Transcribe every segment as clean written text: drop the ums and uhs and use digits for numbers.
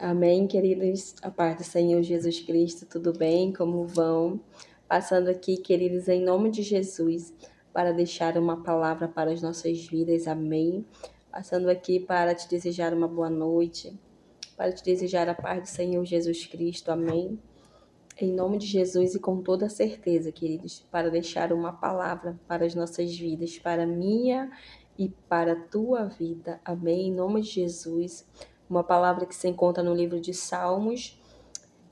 Amém, queridos. A paz do Senhor Jesus Cristo, tudo bem? Como vão? Passando aqui, queridos, em nome de Jesus, para deixar uma palavra para as nossas vidas, amém? Passando aqui para te desejar uma boa noite, para te desejar a paz do Senhor Jesus Cristo, amém? Em nome de Jesus e com toda certeza, queridos, para deixar uma palavra para as nossas vidas, para a minha e para a tua vida, amém? Em nome de Jesus, uma palavra que se encontra no livro de Salmos,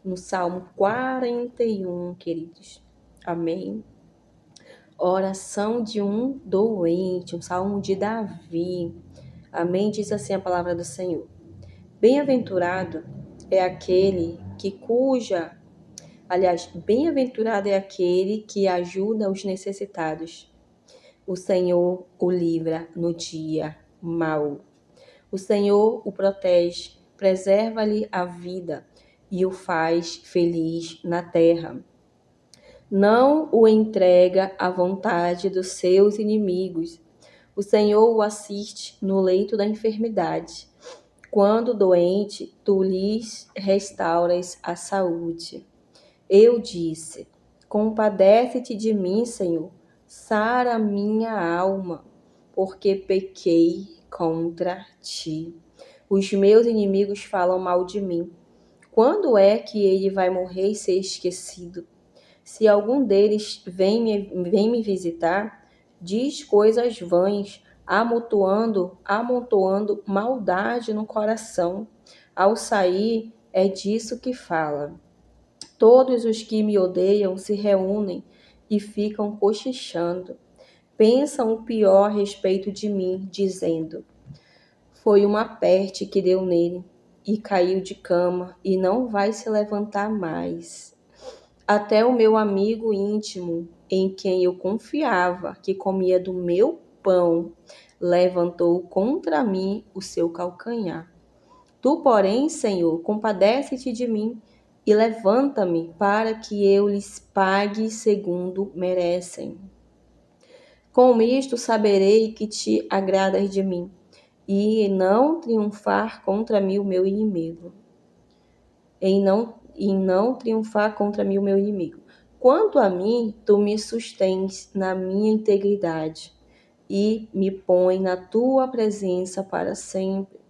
no Salmo 41, queridos, amém? Oração de um doente, um salmo de Davi, amém? Diz assim a palavra do Senhor: Bem-aventurado é aquele bem-aventurado é aquele que ajuda os necessitados. O Senhor o livra no dia mau. O Senhor o protege, preserva-lhe a vida e o faz feliz na terra. Não o entrega à vontade dos seus inimigos. O Senhor o assiste no leito da enfermidade. Quando doente, tu lhes restauras a saúde. Eu disse: Compadece-te de mim, Senhor, sara minha alma, porque pequei contra ti. Os meus inimigos falam mal de mim. Quando é que ele vai morrer e ser esquecido? Se algum deles vem me visitar, diz coisas vãs, amontoando maldade no coração. Ao sair, é disso que fala. Todos os que me odeiam se reúnem e ficam cochichando. Pensam o pior a respeito de mim, dizendo: Foi uma peste que deu nele, e caiu de cama, e não vai se levantar mais. Até o meu amigo íntimo, em quem eu confiava, que comia do meu pão, levantou contra mim o seu calcanhar. Tu, porém, Senhor, compadece-te de mim e levanta-me para que eu lhes pague segundo merecem. Com isto saberei que te agradas de mim, e não triunfar contra mim o meu inimigo. Em não triunfar contra mim o meu inimigo. Quanto a mim, tu me sustens na minha integridade e me põe na tua presença para sempre.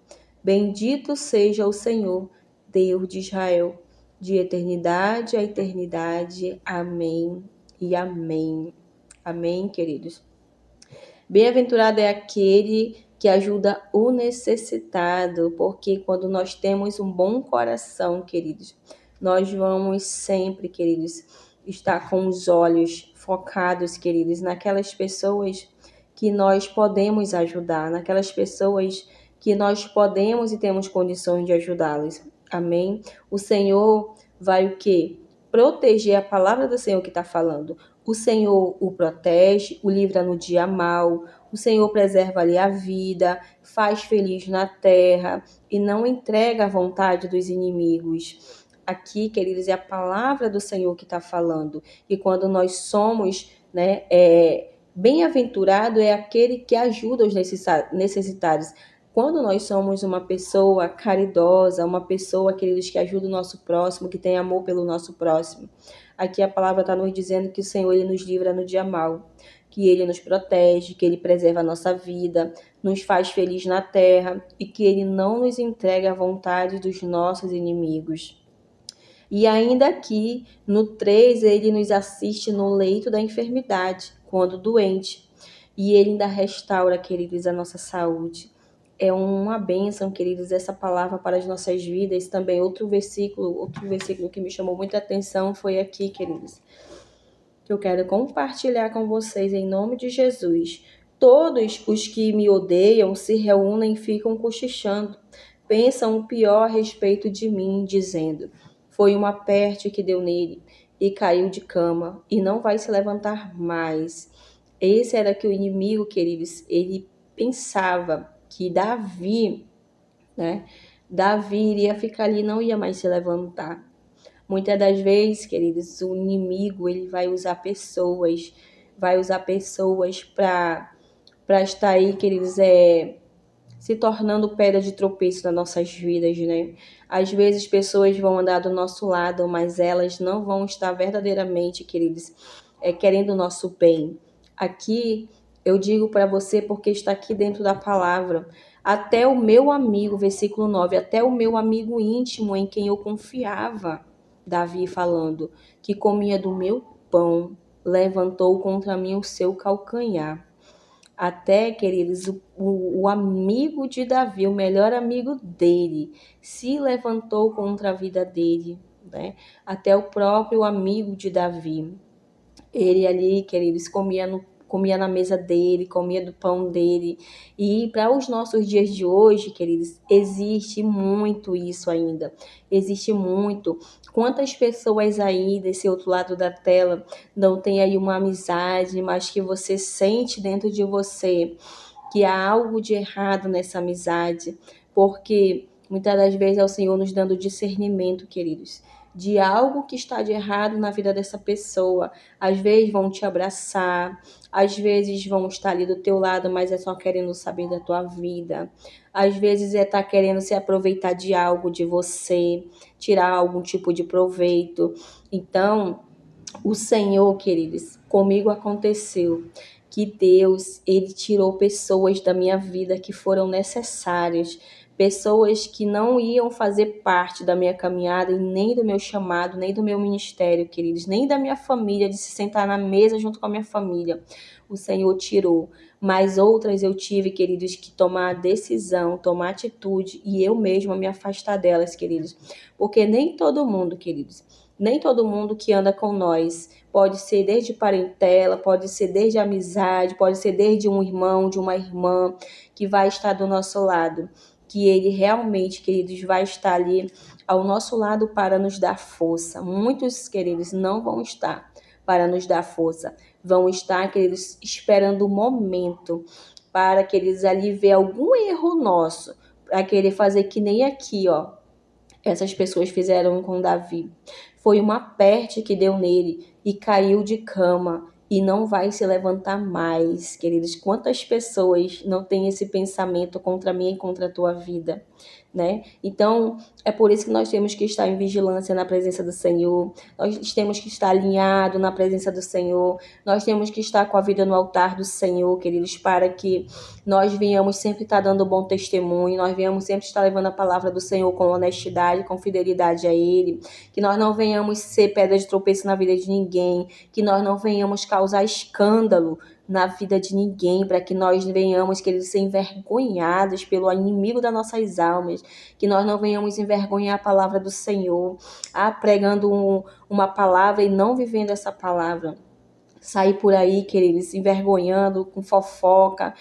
Bendito seja o Senhor, Deus de Israel, de eternidade a eternidade. Amém e amém. Amém, queridos. Bem-aventurado é aquele que ajuda o necessitado, porque quando nós temos um bom coração, queridos, nós vamos sempre, queridos, estar com os olhos focados, queridos, naquelas pessoas que nós podemos ajudar, naquelas pessoas que nós podemos e temos condições de ajudá-los. Amém? O Senhor vai o quê? Proteger a palavra do Senhor que está falando. O Senhor o protege, o livra no dia mau, o Senhor preserva-lhe a vida, faz feliz na terra e não entrega à vontade dos inimigos. Aqui, queridos, é a palavra do Senhor que está falando. E quando nós somos, bem-aventurado é aquele que ajuda os necessitados. Quando nós somos uma pessoa caridosa, uma pessoa, queridos, que ajuda o nosso próximo, que tem amor pelo nosso próximo. Aqui a palavra está nos dizendo que o Senhor ele nos livra no dia mau, que ele nos protege, que ele preserva a nossa vida, nos faz feliz na terra e que ele não nos entrega à vontade dos nossos inimigos. E ainda aqui, no 3, ele nos assiste no leito da enfermidade, quando doente. E ele ainda restaura, queridos, a nossa saúde. É uma bênção, queridos, essa palavra para as nossas vidas. Também outro versículo que me chamou muita atenção foi aqui, queridos, que eu quero compartilhar com vocês em nome de Jesus. Todos os que me odeiam se reúnem e ficam cochichando. Pensam o pior a respeito de mim, dizendo: Foi uma peste que deu nele e caiu de cama e não vai se levantar mais. Esse era que o inimigo, queridos, ele pensava que Davi iria ficar ali, não ia mais se levantar. Muitas das vezes, queridos, o inimigo ele vai usar pessoas para estar aí, queridos, se tornando pedra de tropeço nas nossas vidas, né? Às vezes pessoas vão andar do nosso lado, mas elas não vão estar verdadeiramente, queridos, querendo o nosso bem. Aqui eu digo para você porque está aqui dentro da palavra. Até o meu amigo, versículo 9, até o meu amigo íntimo em quem eu confiava, Davi falando, que comia do meu pão, levantou contra mim o seu calcanhar. Até, queridos, o amigo de Davi, o melhor amigo dele, se levantou contra a vida dele, né? Até o próprio amigo de Davi. Ele ali, queridos, comia na mesa dele, comia do pão dele. E para os nossos dias de hoje, queridos, existe muito isso ainda. Existe muito. Quantas pessoas aí desse outro lado da tela não tem aí uma amizade, mas que você sente dentro de você que há algo de errado nessa amizade? Porque muitas das vezes é o Senhor nos dando discernimento, queridos, de algo que está de errado na vida dessa pessoa. Às vezes vão te abraçar, às vezes vão estar ali do teu lado, mas é só querendo saber da tua vida. Às vezes é estar querendo se aproveitar de algo de você, tirar algum tipo de proveito. Então, o Senhor, queridos, comigo aconteceu que Deus, ele tirou pessoas da minha vida que foram necessárias, pessoas que não iam fazer parte da minha caminhada e nem do meu chamado, nem do meu ministério, queridos, nem da minha família, de se sentar na mesa junto com a minha família. O Senhor tirou, mas outras eu tive, queridos, que tomar decisão, tomar atitude e eu mesma me afastar delas, queridos, porque nem todo mundo, queridos, nem todo mundo que anda com nós, pode ser desde parentela, pode ser desde amizade, pode ser desde um irmão, de uma irmã, que vai estar do nosso lado, que ele realmente, queridos, vai estar ali ao nosso lado para nos dar força. Muitos, queridos, não vão estar para nos dar força, vão estar, queridos, esperando o momento para que eles ali ver algum erro nosso, para querer fazer que nem aqui, ó, essas pessoas fizeram com Davi. Foi uma peste que deu nele e caiu de cama e não vai se levantar mais, queridos. Quantas pessoas não têm esse pensamento contra mim e contra a tua vida, né? Então, é por isso que nós temos que estar em vigilância na presença do Senhor. Nós temos que estar alinhado na presença do Senhor. Nós temos que estar com a vida no altar do Senhor, queridos, para que nós venhamos sempre estar dando bom testemunho, nós venhamos sempre estar levando a palavra do Senhor com honestidade, com fidelidade a Ele, que nós não venhamos ser pedra de tropeço na vida de ninguém, que nós não venhamos causar escândalo na vida de ninguém, para que nós venhamos, que eles ser envergonhados pelo inimigo das nossas almas, que nós não venhamos envergonhar a palavra do Senhor, pregando uma palavra e não vivendo essa palavra. Sair por aí, queridos, se envergonhando, com fofoca,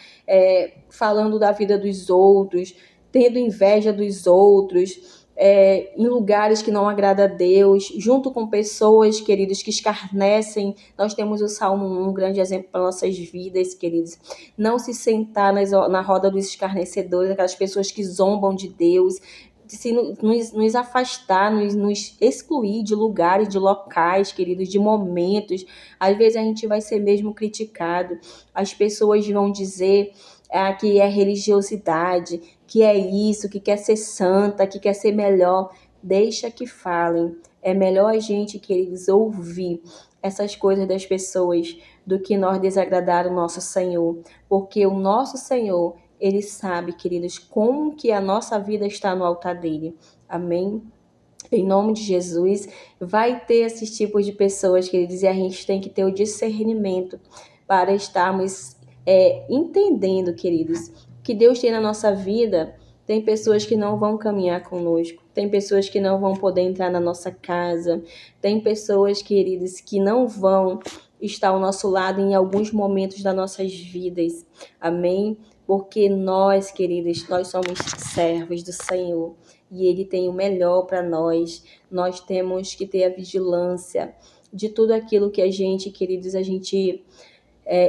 falando da vida dos outros, tendo inveja dos outros, em lugares que não agrada a Deus, junto com pessoas, queridos, que escarnecem. Nós temos o Salmo 1, um grande exemplo para nossas vidas, queridos. Não se sentar na roda dos escarnecedores, aquelas pessoas que zombam de Deus, se nos afastar, nos excluir de lugares, de locais, queridos, de momentos. Às vezes a gente vai ser mesmo criticado. As pessoas vão dizer que é religiosidade, que é isso, que quer ser santa, que quer ser melhor. Deixa que falem. É melhor a gente, queridos, ouvir essas coisas das pessoas do que nós desagradar o nosso Senhor. Porque o nosso Senhor, Ele sabe, queridos, como que a nossa vida está no altar dele. Amém? Em nome de Jesus, vai ter esses tipos de pessoas, queridos, e a gente tem que ter o discernimento para estarmos entendendo, queridos, que Deus tem na nossa vida. Tem pessoas que não vão caminhar conosco, tem pessoas que não vão poder entrar na nossa casa, tem pessoas, queridos, que não vão estar ao nosso lado em alguns momentos das nossas vidas. Amém? Porque nós, queridos, nós somos servos do Senhor e Ele tem o melhor para nós. Nós temos que ter a vigilância de tudo aquilo que a gente, queridos, a gente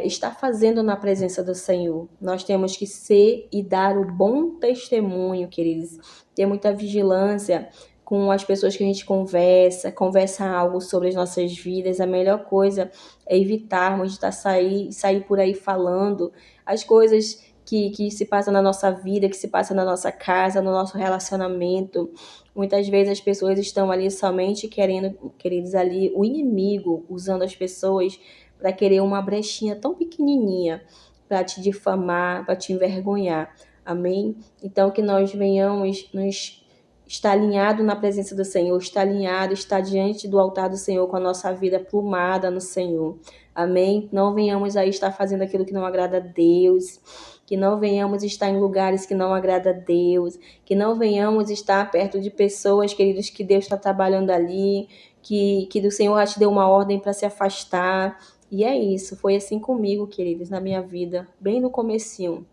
está fazendo na presença do Senhor. Nós temos que ser e dar o bom testemunho, queridos. Ter muita vigilância com as pessoas que a gente conversa algo sobre as nossas vidas. A melhor coisa é evitarmos de sair por aí falando as coisas que se passa na nossa vida, que se passa na nossa casa, no nosso relacionamento. Muitas vezes as pessoas estão ali somente queridos ali, o inimigo usando as pessoas para querer uma brechinha tão pequenininha, para te difamar, para te envergonhar. Amém? Então, que nós venhamos nos estar alinhado na presença do Senhor, estar alinhado, estar diante do altar do Senhor com a nossa vida plumada no Senhor. Amém? Não venhamos aí estar fazendo aquilo que não agrada a Deus, que não venhamos estar em lugares que não agrada a Deus, que não venhamos estar perto de pessoas, queridos, que Deus está trabalhando ali, que do Senhor já te deu uma ordem para se afastar. E é isso, foi assim comigo, queridos, na minha vida, bem no comecinho.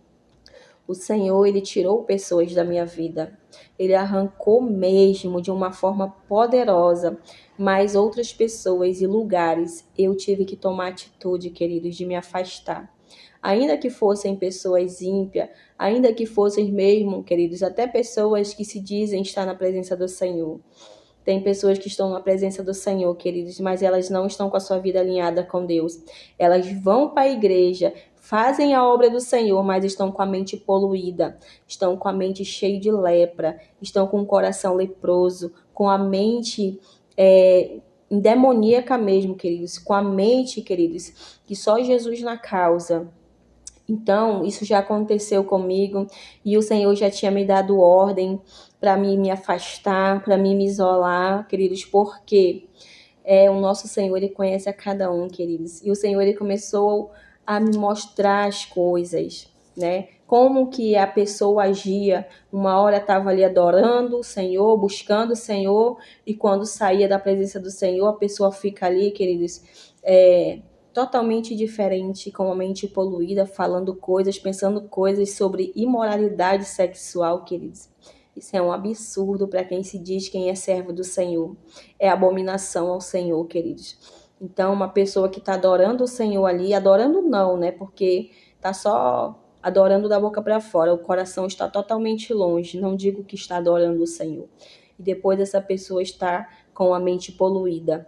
O Senhor, Ele tirou pessoas da minha vida. Ele arrancou mesmo de uma forma poderosa. Mas outras pessoas e lugares eu tive que tomar atitude, queridos, de me afastar. Ainda que fossem pessoas ímpias, ainda que fossem mesmo, queridos, até pessoas que se dizem estar na presença do Senhor. Tem pessoas que estão na presença do Senhor, queridos, mas elas não estão com a sua vida alinhada com Deus. Elas vão para a igreja, fazem a obra do Senhor, mas estão com a mente poluída, estão com a mente cheia de lepra, estão com o coração leproso, com a mente demoníaca mesmo, queridos, com a mente, queridos, que só Jesus na causa. Então, isso já aconteceu comigo e o Senhor já tinha me dado ordem para mim me afastar, para mim me isolar, queridos, porque o nosso Senhor, Ele conhece a cada um, queridos. E o Senhor, Ele começou a me mostrar as coisas, né? Como que a pessoa agia. Uma hora estava ali adorando o Senhor, buscando o Senhor, e quando saía da presença do Senhor, a pessoa fica ali, queridos, totalmente diferente, com a mente poluída, falando coisas, pensando coisas sobre imoralidade sexual, queridos. Isso é um absurdo para quem se diz quem é servo do Senhor. É abominação ao Senhor, queridos. Então, uma pessoa que está adorando o Senhor ali, adorando não, né? Porque está só adorando da boca para fora, o coração está totalmente longe. Não digo que está adorando o Senhor. E depois essa pessoa está com a mente poluída,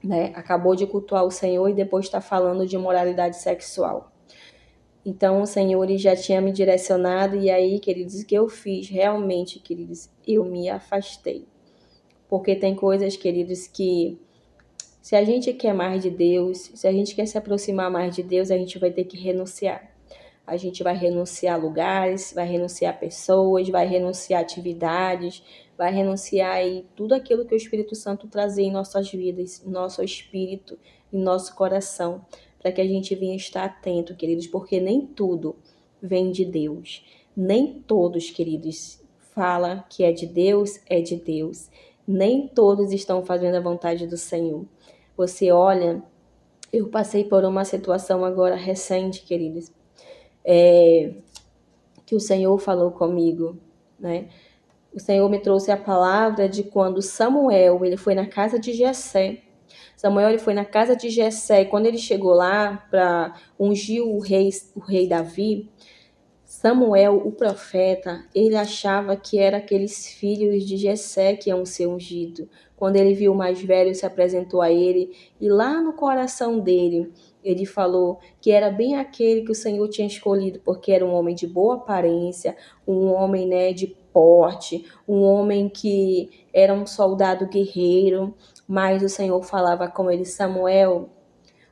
né? Acabou de cultuar o Senhor e depois está falando de moralidade sexual. Então, o Senhor ele já tinha me direcionado e aí, queridos, o que eu fiz? Realmente, queridos, eu me afastei. Porque tem coisas, queridos, que se a gente quer mais de Deus, se a gente quer se aproximar mais de Deus, a gente vai ter que renunciar. A gente vai renunciar a lugares, vai renunciar a pessoas, vai renunciar a atividades, vai renunciar aí tudo aquilo que o Espírito Santo trazia em nossas vidas, em nosso espírito, em nosso coração, para que a gente venha estar atento, queridos, porque nem tudo vem de Deus. Nem todos, queridos, fala que é de Deus, é de Deus. Nem todos estão fazendo a vontade do Senhor. Você olha, eu passei por uma situação agora recente, queridos, que o Senhor falou comigo, né? O Senhor me trouxe a palavra de quando Samuel, ele foi na casa de Jessé. Samuel, ele foi na casa de Jessé, e quando ele chegou lá para ungir o rei Davi, Samuel, o profeta, ele achava que era aqueles filhos de Jessé que iam ser ungidos. Quando ele viu o mais velho, se apresentou a ele, e lá no coração dele, ele falou que era bem aquele que o Senhor tinha escolhido, porque era um homem de boa aparência, um homem, né, de porte, um homem que era um soldado guerreiro, mas o Senhor falava com ele: Samuel,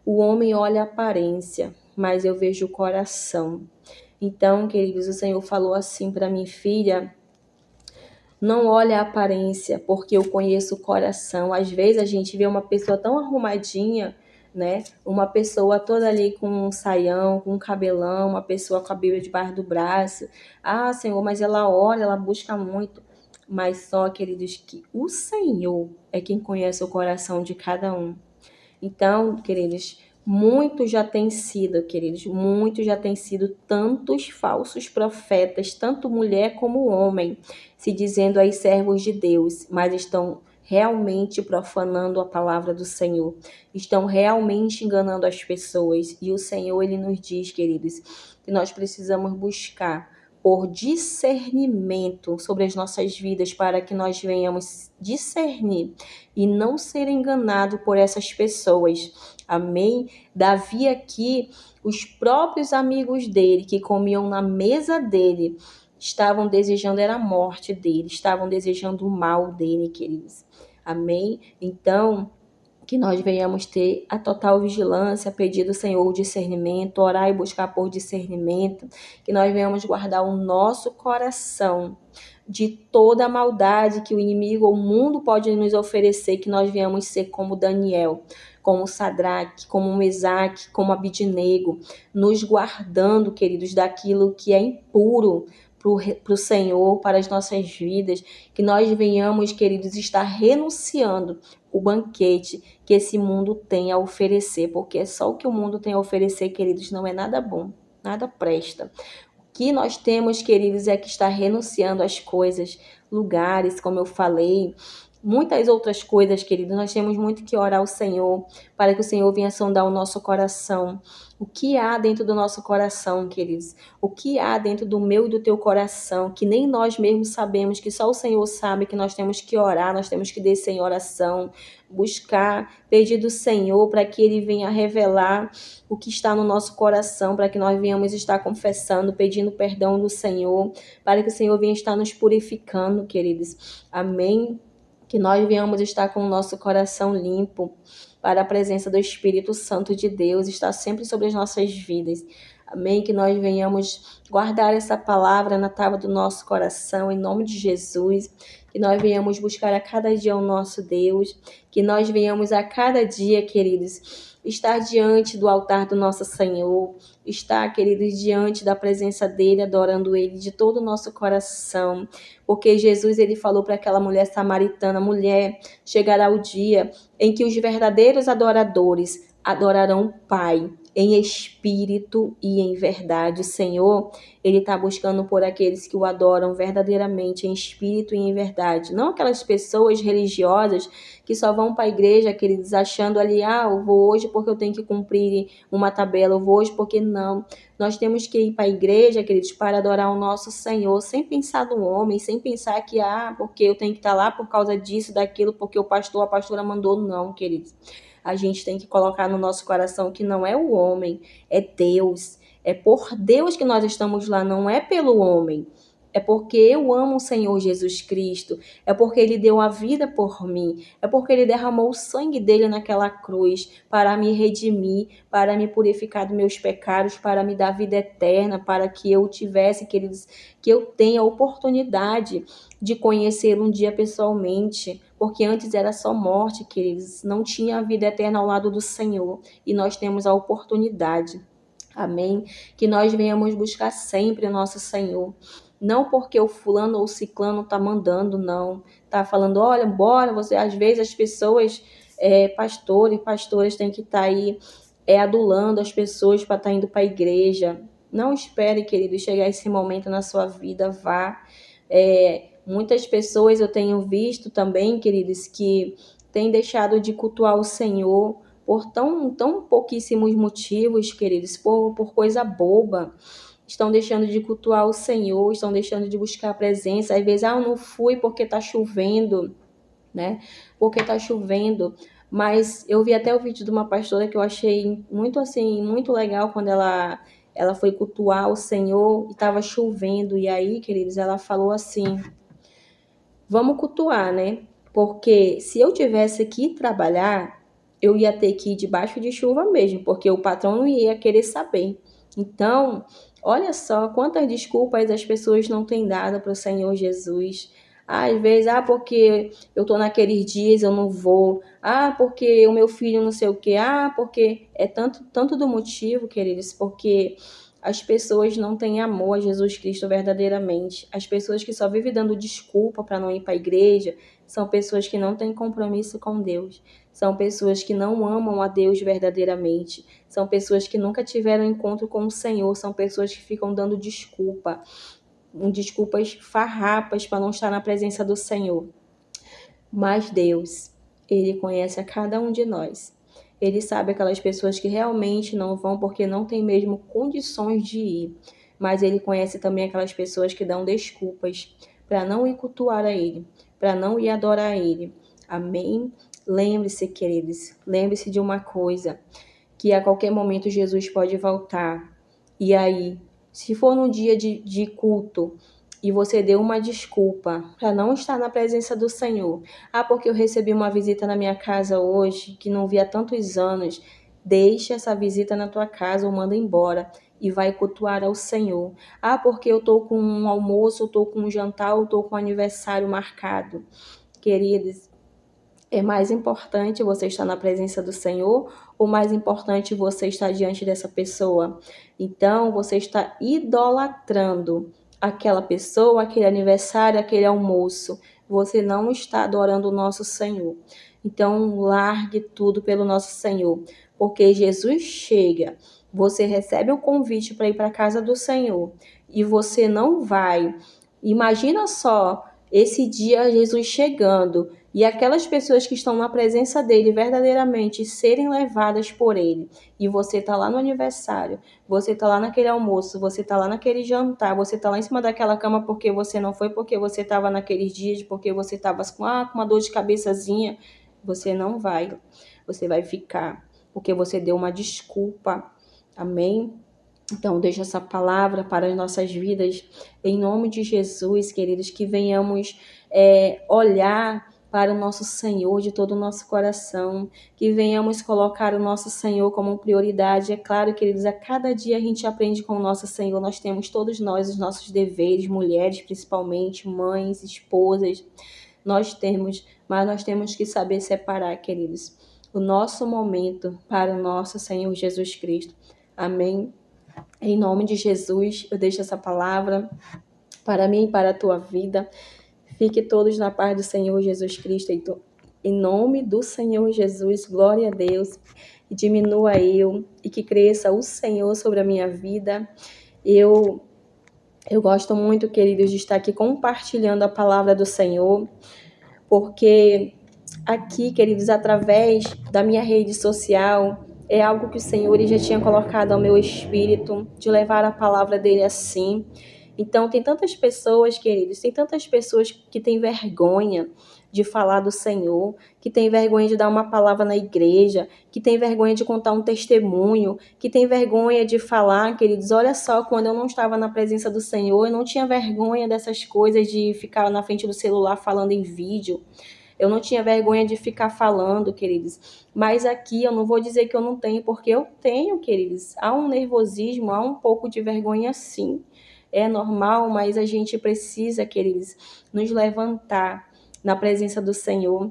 o homem olha a aparência, mas eu vejo o coração. Então, queridos, o Senhor falou assim para minha filha: não olhe a aparência, porque eu conheço o coração. Às vezes a gente vê uma pessoa tão arrumadinha, né? Uma pessoa toda ali com um saião, com um cabelão, uma pessoa com a Bíblia debaixo do braço. Ah, Senhor, mas ela ora, ela busca muito. Mas só, queridos, que o Senhor é quem conhece o coração de cada um. Então, queridos, muito já tem sido, queridos, muito já tem sido tantos falsos profetas, tanto mulher como homem, se dizendo aí servos de Deus, mas estão realmente profanando a palavra do Senhor, estão realmente enganando as pessoas. E o Senhor, ele nos diz, queridos, que nós precisamos buscar por discernimento sobre as nossas vidas, para que nós venhamos discernir e não ser enganado por essas pessoas. Amém? Davi aqui, os próprios amigos dele que comiam na mesa dele, estavam desejando era a morte dele, estavam desejando o mal dele, queridos. Amém? Então, que nós venhamos ter a total vigilância, pedir do Senhor o discernimento, orar e buscar por discernimento, que nós venhamos guardar o nosso coração de toda a maldade que o inimigo ou o mundo pode nos oferecer, que nós venhamos ser como Daniel, como Sadraque, como Mesaque, como Abidnego, nos guardando, queridos, daquilo que é impuro para o Senhor, para as nossas vidas, que nós venhamos, queridos, estar renunciando o banquete que esse mundo tem a oferecer, porque é só o que o mundo tem a oferecer, queridos, não é nada bom, nada presta. O que nós temos, queridos, é que estar renunciando às coisas, lugares, como eu falei, muitas outras coisas, queridos. Nós temos muito que orar ao Senhor, para que o Senhor venha sondar o nosso coração. O que há dentro do nosso coração, queridos? O que há dentro do meu e do teu coração, que nem nós mesmos sabemos, que só o Senhor sabe, que nós temos que orar, nós temos que descer em oração, buscar, pedir do Senhor para que Ele venha revelar o que está no nosso coração, para que nós venhamos estar confessando, pedindo perdão do Senhor, para que o Senhor venha estar nos purificando, queridos. Amém? Que nós venhamos estar com o nosso coração limpo para a presença do Espírito Santo de Deus, estar sempre sobre as nossas vidas. Amém? Que nós venhamos guardar essa palavra na tábua do nosso coração, em nome de Jesus. Que nós venhamos buscar a cada dia o nosso Deus. Que nós venhamos a cada dia, queridos, estar diante do altar do nosso Senhor. Estar, queridos, diante da presença dEle, adorando Ele de todo o nosso coração. Porque Jesus, Ele falou para aquela mulher samaritana, mulher, chegará o dia em que os verdadeiros adoradores adorarão o Pai em espírito e em verdade. O Senhor, Ele está buscando por aqueles que o adoram verdadeiramente em espírito e em verdade. Não aquelas pessoas religiosas que só vão para a igreja, queridos, achando ali, eu vou hoje porque eu tenho que cumprir uma tabela, eu vou hoje porque não. Nós temos que ir para a igreja, queridos, para adorar o nosso Senhor, sem pensar no homem, sem pensar que, porque eu tenho que estar lá por causa disso, daquilo, porque o pastor, a pastora mandou. Não, queridos. A gente tem que colocar no nosso coração que não é o homem, é Deus. É por Deus que nós estamos lá, não é pelo homem. É porque eu amo o Senhor Jesus Cristo. É porque Ele deu a vida por mim. É porque Ele derramou o sangue dele naquela cruz para me redimir, para me purificar dos meus pecados, para me dar vida eterna, para que eu tivesse, queridos, que eu tenha a oportunidade de conhecê-lo um dia pessoalmente. Porque antes era só morte, queridos. Não tinha vida eterna ao lado do Senhor. E nós temos a oportunidade. Amém? Que nós venhamos buscar sempre o nosso Senhor. Não porque o fulano ou o ciclano tá mandando, não. Tá falando, olha, bora, você. Às vezes as pessoas, pastores e pastoras têm que estar aí adulando as pessoas para estar indo para a igreja. Não espere, querido, chegar esse momento na sua vida, vá. Muitas pessoas eu tenho visto também, queridos, que têm deixado de cultuar o Senhor por tão pouquíssimos motivos, queridos, por coisa boba. Estão deixando de cultuar o Senhor, estão deixando de buscar a presença. Às vezes, eu não fui porque está chovendo, né? Porque está chovendo. Mas eu vi até o vídeo de uma pastora que eu achei muito assim, muito legal quando ela foi cultuar o Senhor e estava chovendo. E aí, queridos, ela falou assim: vamos cultuar, né? Porque se eu tivesse que trabalhar, eu ia ter que ir debaixo de chuva mesmo, porque o patrão não ia querer saber. Então, olha só quantas desculpas as pessoas não têm dado para o Senhor Jesus. Às vezes, porque eu tô naqueles dias, eu não vou. Porque o meu filho não sei o quê. Porque é tanto do motivo, queridos, porque as pessoas não têm amor a Jesus Cristo verdadeiramente. As pessoas que só vivem dando desculpa para não ir para a igreja são pessoas que não têm compromisso com Deus. São pessoas que não amam a Deus verdadeiramente. São pessoas que nunca tiveram encontro com o Senhor. São pessoas que ficam dando desculpas farrapas para não estar na presença do Senhor. Mas Deus, Ele conhece a cada um de nós. Ele sabe aquelas pessoas que realmente não vão porque não tem mesmo condições de ir. mas Ele conhece também aquelas pessoas que dão desculpas para não ir cultuar a Ele, para não ir adorar a Ele. Amém? Lembre-se, queridos, lembre-se de uma coisa, que a qualquer momento Jesus pode voltar. E aí, se for num dia de culto e você deu uma desculpa para não estar na presença do Senhor, porque eu recebi uma visita na minha casa hoje que não vi há tantos anos, deixa essa visita na tua casa ou manda embora e vai cultuar ao Senhor. Porque eu estou com um almoço, eu estou com um jantar, eu estou com um aniversário marcado. Queridos, é mais importante você estar na presença do Senhor ou mais importante você estar diante dessa pessoa? Então, você está idolatrando aquela pessoa, aquele aniversário, aquele almoço. Você não está adorando o nosso Senhor. Então, largue tudo pelo nosso Senhor, porque Jesus chega, você recebe o convite para ir para a casa do Senhor e você não vai. Imagina só esse dia Jesus chegando e aquelas pessoas que estão na presença dele verdadeiramente serem levadas por ele. E você está lá no aniversário, você está lá naquele almoço, você está lá naquele jantar, você está lá em cima daquela cama porque você não foi, porque você estava naqueles dias, porque você estava com uma dor de cabeçazinha. Você não vai, você vai ficar, porque você deu uma desculpa. Amém? Então, deixa essa palavra para as nossas vidas, em nome de Jesus, queridos, que venhamos olhar para o nosso Senhor de todo o nosso coração, que venhamos colocar o nosso Senhor como prioridade. É claro, queridos, a cada dia a gente aprende com o nosso Senhor, nós temos todos nós os nossos deveres, mulheres principalmente, mães, esposas, mas nós temos que saber separar, queridos, o nosso momento para o nosso Senhor Jesus Cristo. Amém? Em nome de Jesus, eu deixo essa palavra para mim e para a tua vida. Fique todos na paz do Senhor Jesus Cristo. Em nome do Senhor Jesus, glória a Deus. E diminua eu e que cresça o Senhor sobre a minha vida. Eu gosto muito, queridos, de estar aqui compartilhando a palavra do Senhor, porque aqui, queridos, através da minha rede social, é algo que o Senhor já tinha colocado ao meu espírito, de levar a palavra dele assim. Então, tem tantas pessoas, queridos, tem tantas pessoas que têm vergonha de falar do Senhor, que têm vergonha de dar uma palavra na igreja, que têm vergonha de contar um testemunho, que têm vergonha de falar, queridos, olha só, quando eu não estava na presença do Senhor, eu não tinha vergonha dessas coisas de ficar na frente do celular falando em vídeo. Eu não tinha vergonha de ficar falando, queridos. Mas aqui eu não vou dizer que eu não tenho, porque eu tenho, queridos. Há um nervosismo, há um pouco de vergonha, sim. É normal, mas a gente precisa, queridos, nos levantar na presença do Senhor.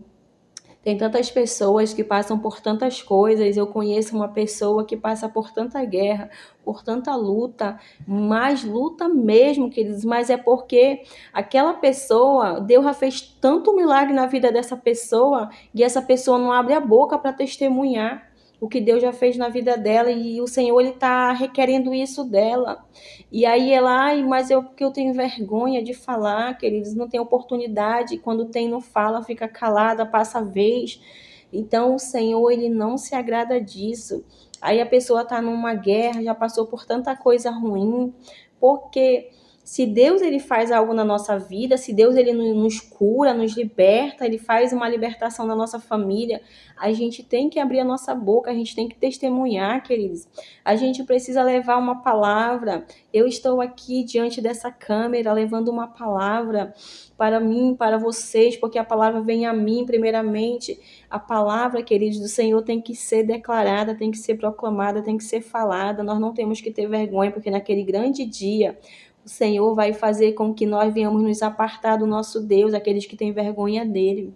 Tem tantas pessoas que passam por tantas coisas. Eu conheço uma pessoa que passa por tanta guerra, por tanta luta, mais luta mesmo, queridos, mas é porque aquela pessoa, Deus já fez tanto milagre na vida dessa pessoa e essa pessoa não abre a boca para testemunhar o que Deus já fez na vida dela, e o Senhor, ele está requerendo isso dela. E aí ela, mas porque eu tenho vergonha de falar, queridos, não tem oportunidade, quando tem não fala, fica calada, passa a vez. Então o Senhor, ele não se agrada disso. Aí a pessoa está numa guerra, já passou por tanta coisa ruim, porque se Deus, ele faz algo na nossa vida, se Deus, ele nos cura, nos liberta, ele faz uma libertação na nossa família, a gente tem que abrir a nossa boca, a gente tem que testemunhar, queridos. A gente precisa levar uma palavra. Eu estou aqui diante dessa câmera levando uma palavra para mim, para vocês, porque a palavra vem a mim primeiramente. A palavra, queridos, do Senhor tem que ser declarada, tem que ser proclamada, tem que ser falada. Nós não temos que ter vergonha, porque naquele grande dia o Senhor vai fazer com que nós venhamos nos apartar do nosso Deus, aqueles que têm vergonha dele.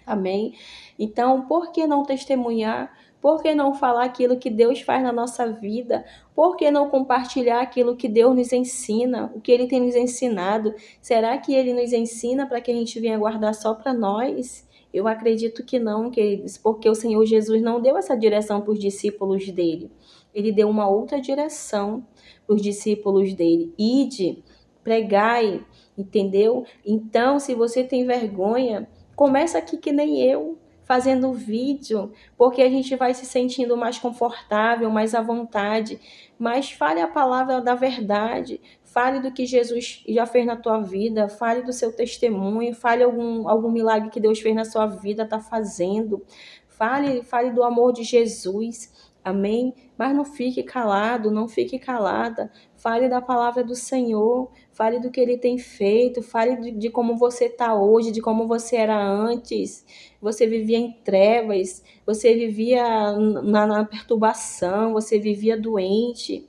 Amém? Então, por que não testemunhar? Por que não falar aquilo que Deus faz na nossa vida? Por que não compartilhar aquilo que Deus nos ensina, o que Ele tem nos ensinado? Será que Ele nos ensina para que a gente venha guardar só para nós? Eu acredito que não, queridos, porque o Senhor Jesus não deu essa direção para os discípulos dele. Ele deu uma outra direção para os discípulos dele. Ide, pregai, entendeu? Então, se você tem vergonha, começa aqui que nem eu, fazendo vídeo, porque a gente vai se sentindo mais confortável, mais à vontade. Mas fale a palavra da verdade, Fale do que Jesus já fez na tua vida, fale do seu testemunho, fale algum milagre que Deus fez na sua vida, está fazendo. Fale do amor de Jesus. Amém? Mas não fique calado, não fique calada. Fale da palavra do Senhor, fale do que Ele tem feito, fale de como você está hoje, de como você era antes. Você vivia em trevas, você vivia na perturbação, você vivia doente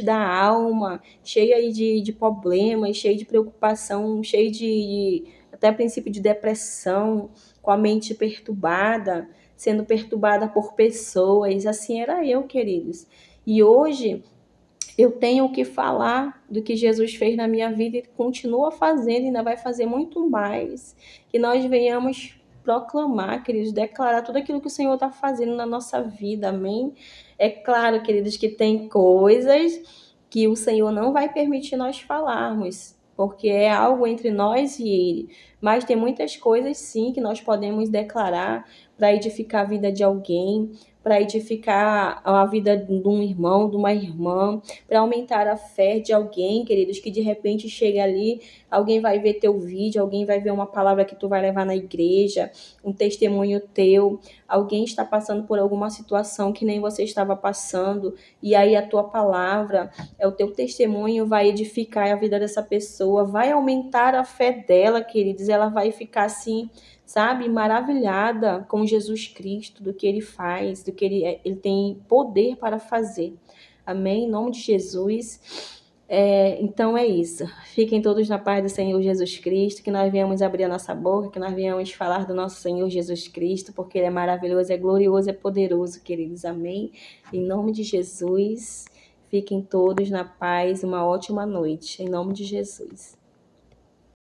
da alma, cheia de problemas, cheia de preocupação, cheia até princípio de depressão, com a mente perturbada, sendo perturbada por pessoas. Assim era eu, queridos. E hoje eu tenho o que falar do que Jesus fez na minha vida e continua fazendo, e ainda vai fazer muito mais. Que nós venhamos proclamar, queridos, declarar tudo aquilo que o Senhor está fazendo na nossa vida, amém? É claro, queridos, que tem coisas que o Senhor não vai permitir nós falarmos, porque é algo entre nós e Ele. Mas tem muitas coisas, sim, que nós podemos declarar para edificar a vida de alguém, para edificar a vida de um irmão, de uma irmã, para aumentar a fé de alguém, queridos, que de repente chega ali, alguém vai ver teu vídeo, alguém vai ver uma palavra que tu vai levar na igreja, um testemunho teu, alguém está passando por alguma situação que nem você estava passando, e aí a tua palavra, o teu testemunho vai edificar a vida dessa pessoa, vai aumentar a fé dela, queridos, ela vai ficar assim, sabe, maravilhada com Jesus Cristo, do que Ele faz, do que Ele tem poder para fazer. Amém? Em nome de Jesus. Então é isso. Fiquem todos na paz do Senhor Jesus Cristo, que nós venhamos abrir a nossa boca, que nós venhamos falar do nosso Senhor Jesus Cristo, porque Ele é maravilhoso, é glorioso, é poderoso, queridos. Amém? Em nome de Jesus. Fiquem todos na paz, uma ótima noite. Em nome de Jesus.